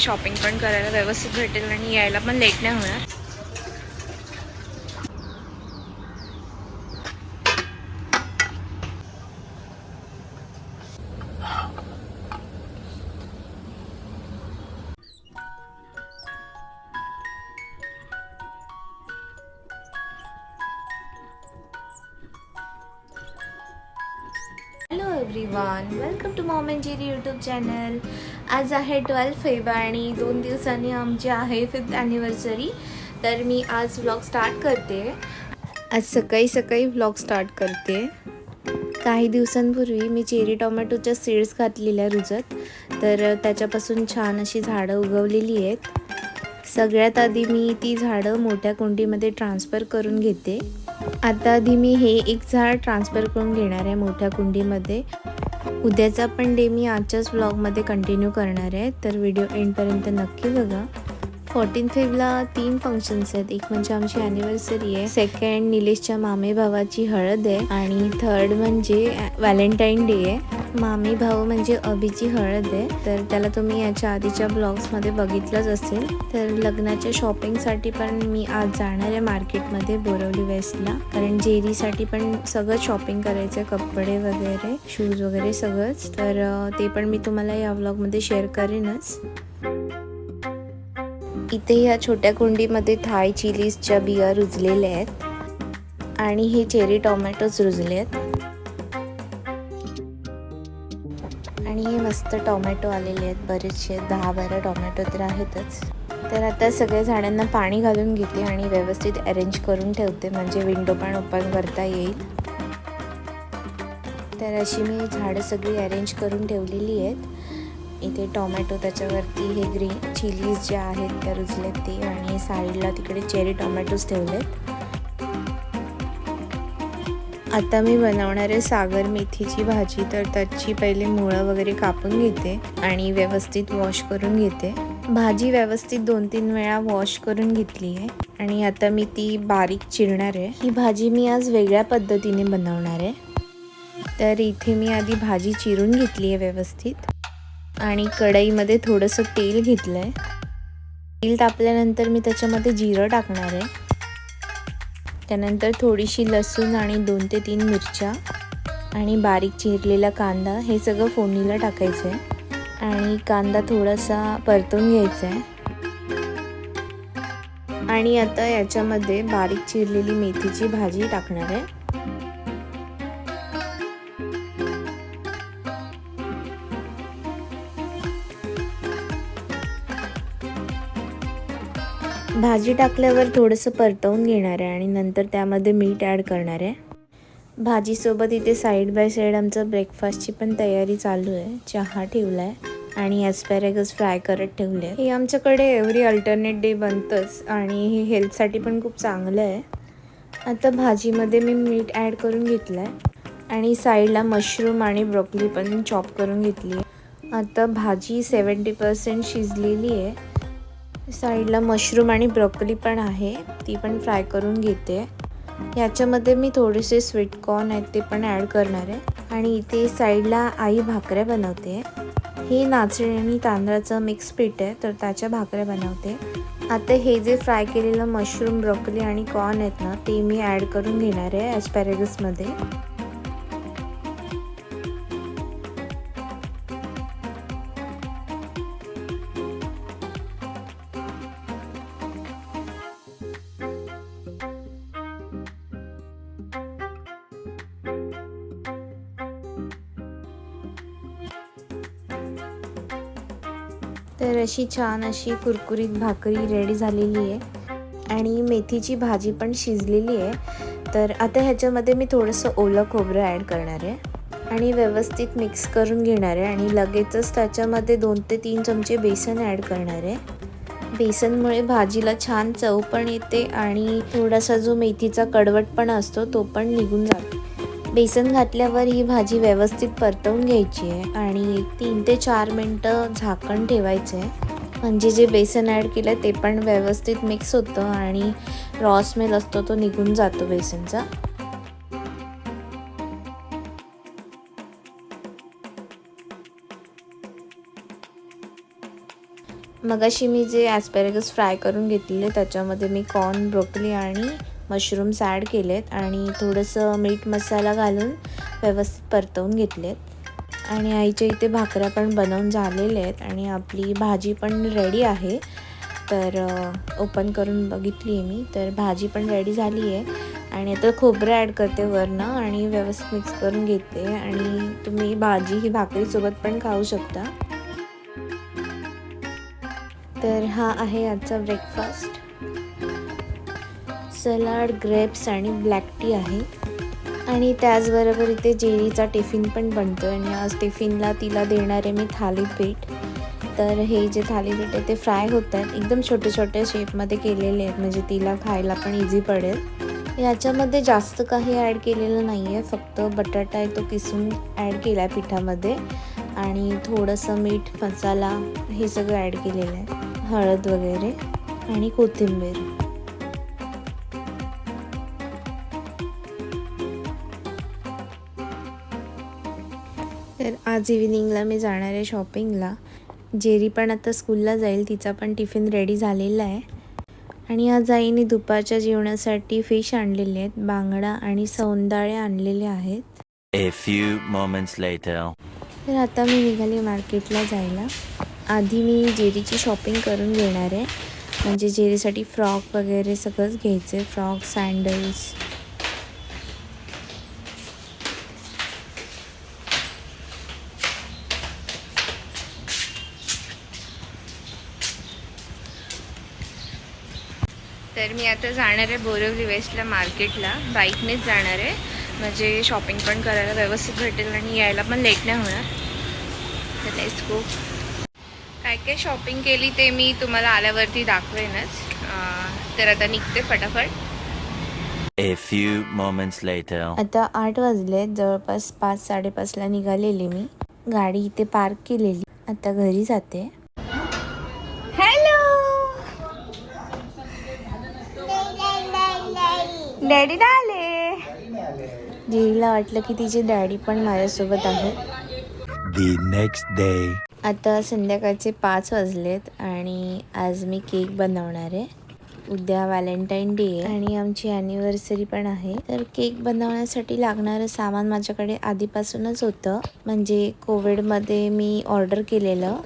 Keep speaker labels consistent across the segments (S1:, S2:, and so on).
S1: Shopping पण करायला व्यवस्थित भेटेल आणि यायला पण लेट नाही होणार. Hello everyone, welcome to mom and Jerry YouTube channel. आज आहे 12 फेब्रुवारी आणि 2 दिवसांनी आमची आहे 5th ॲनिव्हर्सरी. तर मी आज व्लॉग स्टार्ट करते. आज सकाळी सकाळी व्लॉग स्टार्ट करते. काही दिवसांपूर्वी मी चेरी टोमॅटोच्या सीड्स घातलेल्या रुजत, तर त्याच्यापासून छान अशी झाडं उगवलेली आहेत. सगळ्यात आधी मी ती झाडं मोठ्या कुंडीमध्ये ट्रान्सफर करून घेते. आता आधी मी हे एक झाड ट्रान्सफर करून घेणार आहे मोठ्या कुंडीमध्ये. उद्याचा पण डे मी आजच्याच व्लॉगमध्ये कंटिन्यू करणार आहे, तर व्हिडिओ एंडपर्यंत नक्की बघा. 14 फेब्रुवारीला 3 फंक्शन्स आहेत. एक म्हणजे आमची ॲनिव्हर्सरी आहे, सेकंड निलेशच्या मामे भावाची हळद आहे आणि थर्ड म्हणजे व्हॅलेंटाईन डे आहे. मामी भाऊ म्हणजे अभिची हळद आहे, तर त्याला तुम्ही याच्या आधीच्या ब्लॉग्समध्ये बघितलंच असेल. तर लग्नाच्या शॉपिंगसाठी पण मी आज जाणार आहे मार्केटमध्ये बोरवली वेस्टला, कारण जेरीसाठी पण सगळं शॉपिंग करायचं आहे, कपडे वगैरे, शूज वगैरे सगळंच. तर ते पण मी तुम्हाला या व्लॉगमध्ये शेअर करेनच. इथे या छोट्या कुंडीमध्ये थाय चिलीजच्या बिया रुजलेल्या आहेत आणि हे चेरी टोमॅटोज रुजले आहेत आणि हे मस्त टोमॅटो आलेले आहेत, बरेचसे 10-12 टोमॅटो तर आहेतच. तर आता सगळ्या झाडांना पाणी घालून घेते आणि व्यवस्थित अरेंज करून ठेवते, म्हणजे विंडो पण ओपन करता येईल. तर अशी मी झाडं सगळी अरेंज करून ठेवलेली आहेत. इथे टोमॅटो, त्याच्यावरती हे ग्रीन चिलीज ज्या आहेत त्या रुजलेत ते, आणि साईडला तिकडे चेरी टोमॅटोज ठेवलेत. आता मी बनवणार आहे सागर मेथीची भाजी. तर त्याची पहिले मुळं वगैरे कापून घेते आणि व्यवस्थित वॉश करून घेते. भाजी व्यवस्थित 2-3 वेळा वॉश करून घेतली आहे आणि आता मी ती बारीक चिरणार आहे. ही भाजी मी आज वेगळ्या पद्धतीने बनवणार आहे. तर इथे मी आधी भाजी चिरून घेतली आहे व्यवस्थित आणि कढईमध्ये थोडंसं तेल घेतलं आहे. तेल तापल्यानंतर मी त्याच्यामध्ये जिरं टाकणार आहे. त्यानंतर थोडीशी लसूण आणि 2 ते 3 मिरच्या आणि बारीक चिरलेला कांदा, हे सगळं फोडणीला टाकायचं आहे आणि कांदा थोडासा परतून घ्यायचा आहे. आणि आता याच्यामध्ये बारीक चिरलेली मेथीची भाजी टाकणार आहे. भाजी टाकल्यावर थोडंसं परतवून घेणार आहे आणि नंतर त्यामध्ये मीठ ॲड करणार आहे. भाजीसोबत इथे साईड बाय साईड आमचं ब्रेकफास्टची पण तयारी चालू आहे. चहा ठेवला आहे आणि ॲस्पॅरेगस फ्राय करत ठेवले. हे आमच्याकडे एव्हरी अल्टरनेट डे बनतंच आणि हे हेल्थसाठी पण खूप चांगलं आहे. आता भाजीमध्ये मी मीठ ॲड करून घेतलं आहे आणि साईडला मशरूम आणि ब्रोकली पण चॉप करून घेतली आहे. आता भाजी 70% शिजलेली आहे. साईडला मशरूम आणि ब्रोकली पण आहे, ती पण फ्राय करून घेते. याच्यामध्ये मी थोडेसे स्वीट कॉर्न आहेत ते पण ॲड करणार आहे. आणि इथे साईडला आई भाकऱ्या बनवते. हे नाचणी आणि तांदळाचं मिक्स पीठ आहे, तर त्याच्या भाकऱ्या बनवते. आता हे जे फ्राय केलेलं मशरूम, ब्रोकली आणि कॉर्न आहेत ना, ते मी ॲड करून घेणार आहे ॲस्पॅरेगसमध्ये. तर अशी छान अशी कुरकुरीत भाकरी रेडी झालेली आहे आणि मेथीची भाजी पण शिजलेली आहे. तर आता ह्याच्यामध्ये मी थोडंसं ओलं खोबरं ॲड करणार आहे आणि व्यवस्थित मिक्स करून घेणार आहे आणि लगेचच त्याच्यामध्ये 2 ते 3 चमचे बेसन ॲड करणार आहे. बेसनमुळे भाजीला छान चव पण येते आणि थोडासा जो मेथीचा कडवटपणा असतो तो पण निघून जातो. बेसन घातल्यावर ही भाजी व्यवस्थित परतवून घ्यायची आहे आणि 3 ते 4 मिनटं झाकण ठेवायचं आहे, म्हणजे जे बेसन ॲड केलं ते पण व्यवस्थित मिक्स होतं आणि रॉ स्मेल असतो तो निघून जातो बेसनचा. मगाशी मी जे ॲस्पॅरेगस फ्राय करून घेतलेले त्याच्यामध्ये मी कॉर्न, ब्रोकली आणि मशरूम्स ॲड केलेत आणि थोडंसं मीठ मसाला घालून व्यवस्थित परतवून घेतलेत. आणि आईच्या इथे भाकऱ्या पण बनवून झालेल्या आहेत आणि आपली भाजी पण रेडी आहे. तर ओपन करून बघितली आहे मी, तर भाजी पण रेडी झाली आहे. आणि आता खोबरं ॲड करते वरनं आणि व्यवस्थित मिक्स करून घेते. आणि तुम्ही भाजी ही भाकरीसोबत पण खाऊ शकता. तर हा आहे आजचा ब्रेकफास्ट. सलाड, ग्रेप्स आणि ब्लॅक टी आहे. आणि त्याचबरोबर इथे जेरीचा टिफिन पण बनतो आणि आज टिफिनला तिला देणारे मी थालीपीठ. तर हे जे थालीपीठ आहे ते फ्राय होत आहेत, एकदम छोटे छोटे शेपमध्ये केलेले आहेत, म्हणजे तिला खायला पण इझी पडेल. याच्यामध्ये जास्त काही ॲड केलेलं नाही आहे, फक्त बटाटा आहे तो किसून ॲड केला आहे पिठामध्ये आणि थोडंसं मीठ, मसाला हे सगळं ॲड केलेलं आहे, हळद वगैरे आणि कोथिंबीर. तर आज इव्हिनिंगला मी जाणार आहे शॉपिंगला. जेरी पण आता स्कूलला जाईल, तिचा पण टिफिन रेडी झालेला आहे. आणि आज आईने दुपारच्या जेवणासाठी फिश आणलेले आहेत, बांगडा आणि सौंदाळे आणलेले आहेत.
S2: A few moments later.
S1: तर आता मी निघाली मार्केटला जायला. आधी मी जेरीची शॉपिंग करून घेणार आहे, म्हणजे जेरीसाठी फ्रॉक वगैरे सगळंच घ्यायचं आहे, फ्रॉक, सँडल्स. तर मी आता जाणार आहे बोरिवली वेस्टला मार्केटला, बाईकनेच जाणार आहे, म्हणजे शॉपिंग पण करायला व्यवस्थित भेटेल आणि यायला पण लेट नाही होणार. तर लेट्स गो. काय काय शॉपिंग केली ते मी तुम्हाला आल्यावरती दाखवेनच. तर आता निघते फटाफट.
S2: A few moments later.
S1: आता 8 वाजले, जवळपास 5-5:30ला निघालेली मी. गाडी इथे पार्क केलेली, आता घरी जाते. हॅलो डॅडी आले. जेरीला वाटलं की तिची डॅडी पण माझ्यासोबत आहे.
S2: The next day.
S1: आता संध्याकाळचे 5 वाजलेत आणि आज मी केक बनवणार आहे. उद्या व्हॅलेंटाईन डे आहे आणि आमची ॲनिव्हर्सरी पण आहे. तर केक बनवण्यासाठी लागणारं सामान माझ्याकडे आधीपासूनच होतं, म्हणजे कोविडमध्ये मी ऑर्डर केलेलं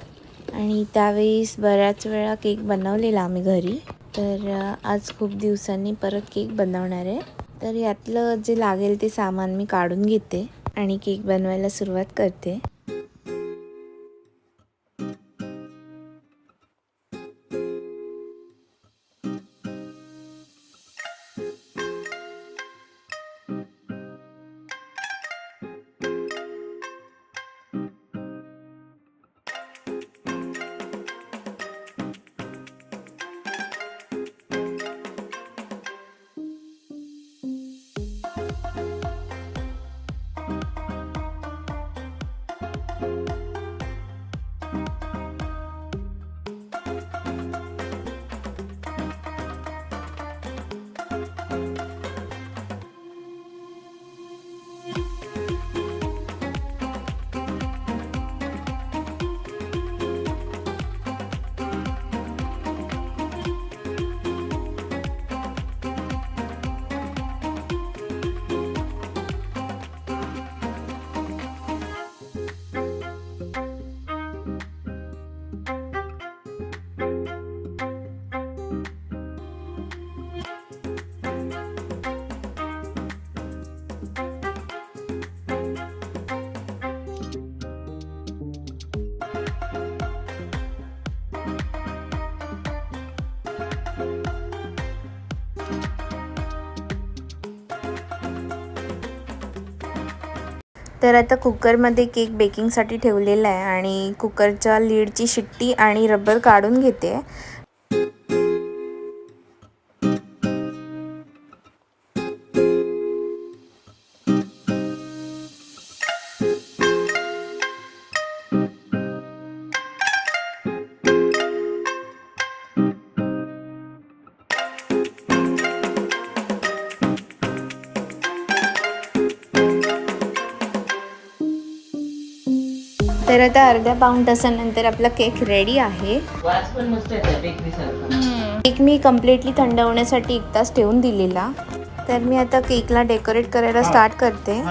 S1: आणि त्यावेळेस बऱ्याच वेळा केक बनवलेला आम्ही घरी. तर आज खूप दिवसांनी परत केक बनवणार आहे. तर यातलं जे लागेल ते सामान मी काढून घेते आणि केक बनवायला सुरुवात करते. तर आता कुकरमध्ये केक बेकिंगसाठी ठेवलेला आहे आणि कुकरच्या लीडची शिट्टी आणि रबर काढून घेते. तर तर आता अर्ध्या पाऊण तासानंतर आपला केक रेडी आहे.
S3: वास पण मस्त येतो बेकरी सारखा.
S1: केक मी कम्प्लिटली थंड होण्यासाठी 1 तास ठेवून दिलेला. तर मी आता केकला डेकोरेट करायला स्टार्ट करते.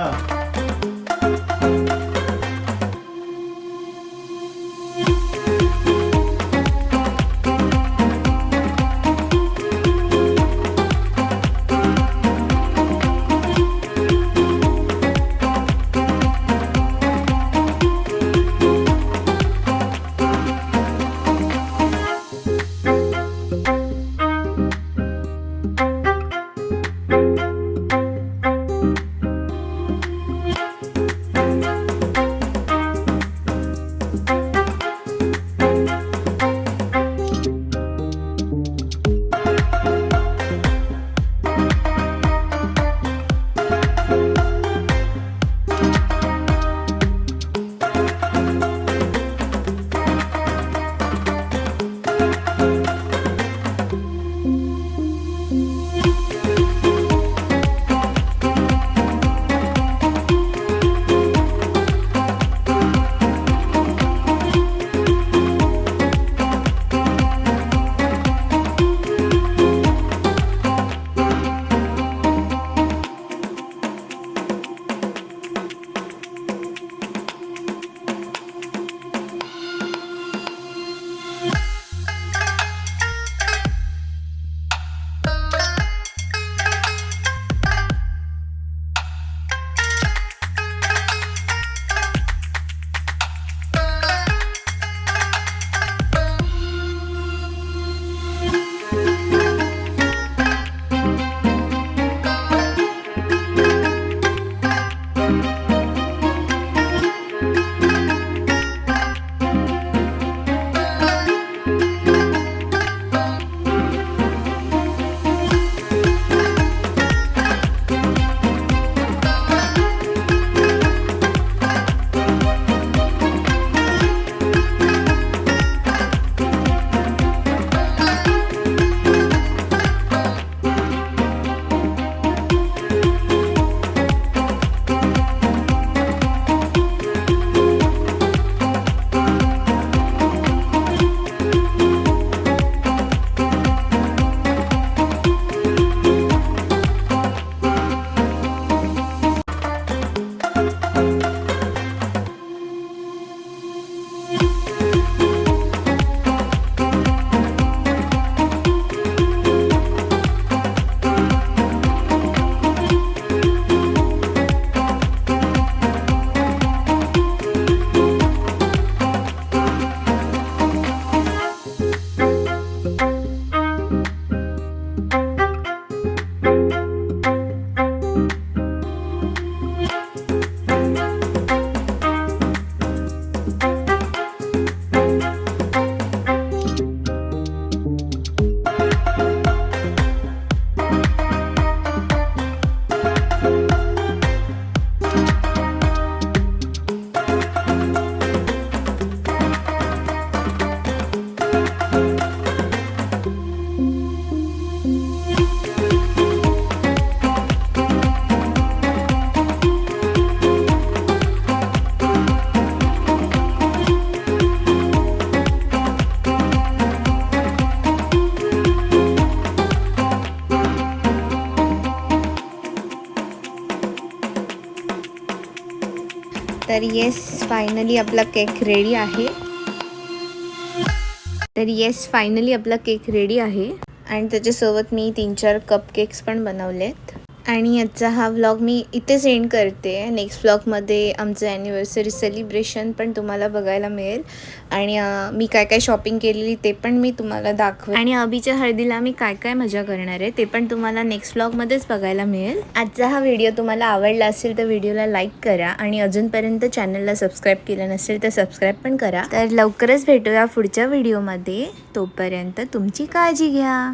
S1: तर येस फायनली आपला केक रेडी आहे. आपला केक रेडी आहे आणि त्याच्यासोबत मी 3-4 कप केक्स पण बनवलेत. आणि आजचा हा व्लॉग मी इथेच एंड करते. नेक्स्ट व्लॉगमध्ये आमचं ॲनिव्हर्सरी सेलिब्रेशन पण तुम्हाला बघायला मिळेल आणि मी काय काय शॉपिंग केलेली ते पण मी तुम्हाला दाखवेन आणि अभिच्या हळदीला मी काय काय मजा करणार आहे ते पण तुम्हाला नेक्स्ट व्लॉगमध्येच बघायला मिळेल. आजचा हा व्हिडिओ तुम्हाला आवडला असेल तर व्हिडिओला लाईक करा आणि अजूनपर्यंत चॅनलला सबस्क्राईब केलं नसेल तर सबस्क्राईब पण करा. तर लवकरच भेटूया पुढच्या व्हिडिओमध्ये. तोपर्यंत तुमची काळजी घ्या.